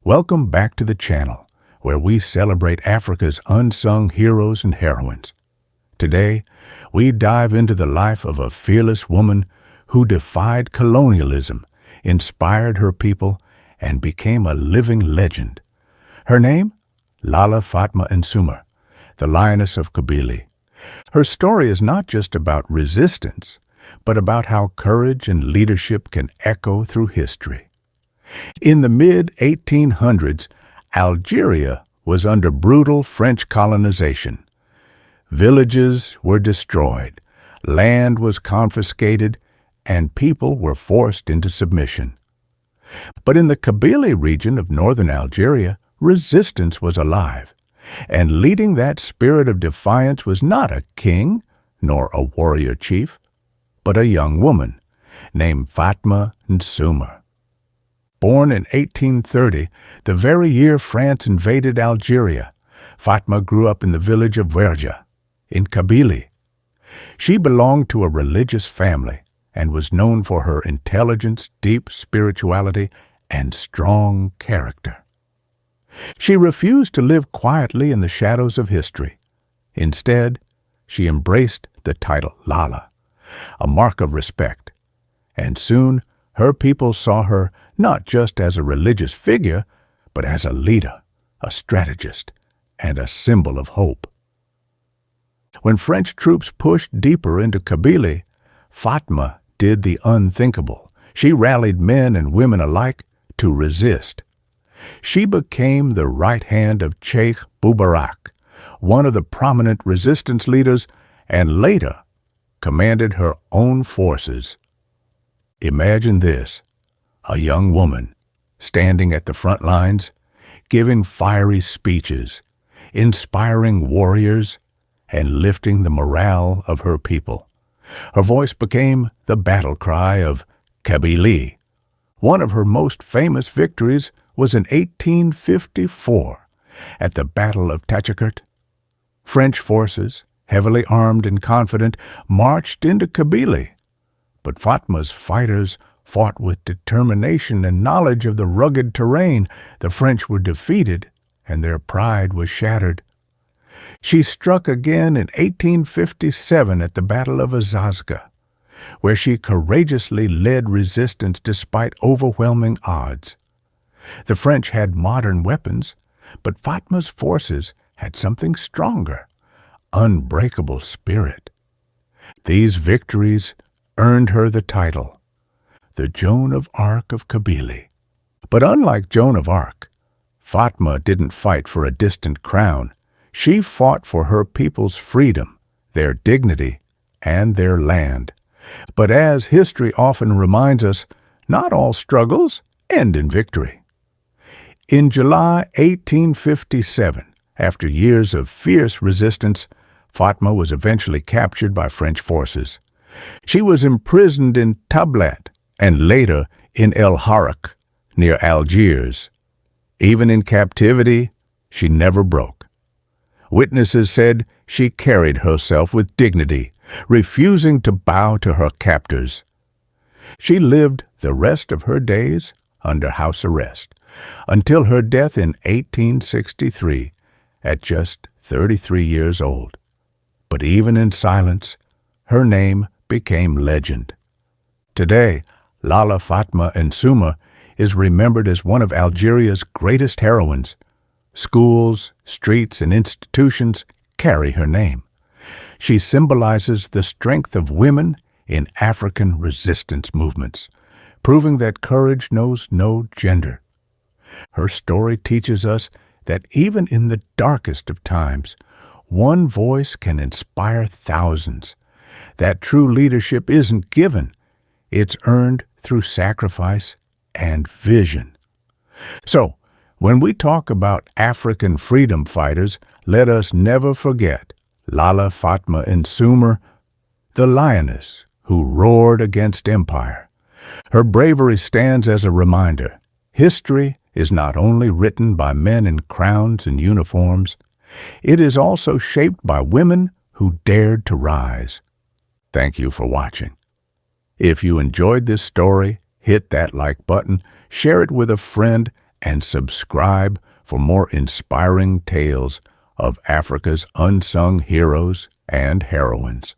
Welcome back to the channel, where we celebrate Africa's unsung heroes and heroines. Today, we dive into the life of a fearless woman who defied colonialism, inspired her people, and became a living legend. Her name? Lalla Fatma N'Soumer, the Lioness of Kabylie. Her story is not just about resistance, but about how courage and leadership can echo through history. In the mid-1800s, Algeria was under brutal French colonization. Villages were destroyed, land was confiscated, and people were forced into submission. But in the Kabyle region of northern Algeria, resistance was alive, and leading that spirit of defiance was not a king nor a warrior chief, but a young woman named Fatma N'Soumer. Born in 1830, the very year France invaded Algeria, Fatma grew up in the village of Berber, in Kabyle. She belonged to a religious family and was known for her intelligence, deep spirituality, and strong character. She refused to live quietly in the shadows of history. Instead, she embraced the title Lalla, a mark of respect, and soon her people saw her not just as a religious figure, but as a leader, a strategist, and a symbol of hope. When French troops pushed deeper into Kabyle, Fatma did the unthinkable. She rallied men and women alike to resist. She became the right hand of Sheikh Boubarak, one of the prominent resistance leaders, and later commanded her own forces. Imagine this, a young woman standing at the front lines, giving fiery speeches, inspiring warriors, and lifting the morale of her people. Her voice became the battle cry of Kabylie. One of her most famous victories was in 1854 at the Battle of Tachikert. French forces, heavily armed and confident, marched into Kabyle. But Fatma's fighters fought with determination and knowledge of the rugged terrain. The French were defeated, and their pride was shattered. She struck again in 1857 at the Battle of Azazga, where she courageously led resistance despite overwhelming odds. The French had modern weapons, but Fatma's forces had something stronger, unbreakable spirit. These victories earned her the title, the Joan of Arc of Kabyle. But unlike Joan of Arc, Fatma didn't fight for a distant crown. She fought for her people's freedom, their dignity, and their land. But as history often reminds us, not all struggles end in victory. In July 1857, after years of fierce resistance, Fatma was eventually captured by French forces. She was imprisoned in Tablet and later in El Harak, near Algiers. Even in captivity, she never broke. Witnesses said she carried herself with dignity, refusing to bow to her captors. She lived the rest of her days under house arrest, until her death in 1863 at just 33 years old. But even in silence, her name became legend. Today, Lalla Fatma N'Soumer is remembered as one of Algeria's greatest heroines. Schools, streets, and institutions carry her name. She symbolizes the strength of women in African resistance movements, proving that courage knows no gender. Her story teaches us that even in the darkest of times, one voice can inspire thousands. That true leadership isn't given, it's earned through sacrifice and vision. So, when we talk about African freedom fighters, let us never forget Lalla Fatma N'Soumer, the lioness who roared against empire. Her bravery stands as a reminder. History is not only written by men in crowns and uniforms, it is also shaped by women who dared to rise. Thank you for watching. If you enjoyed this story, hit that like button, share it with a friend, and subscribe for more inspiring tales of Africa's unsung heroes and heroines.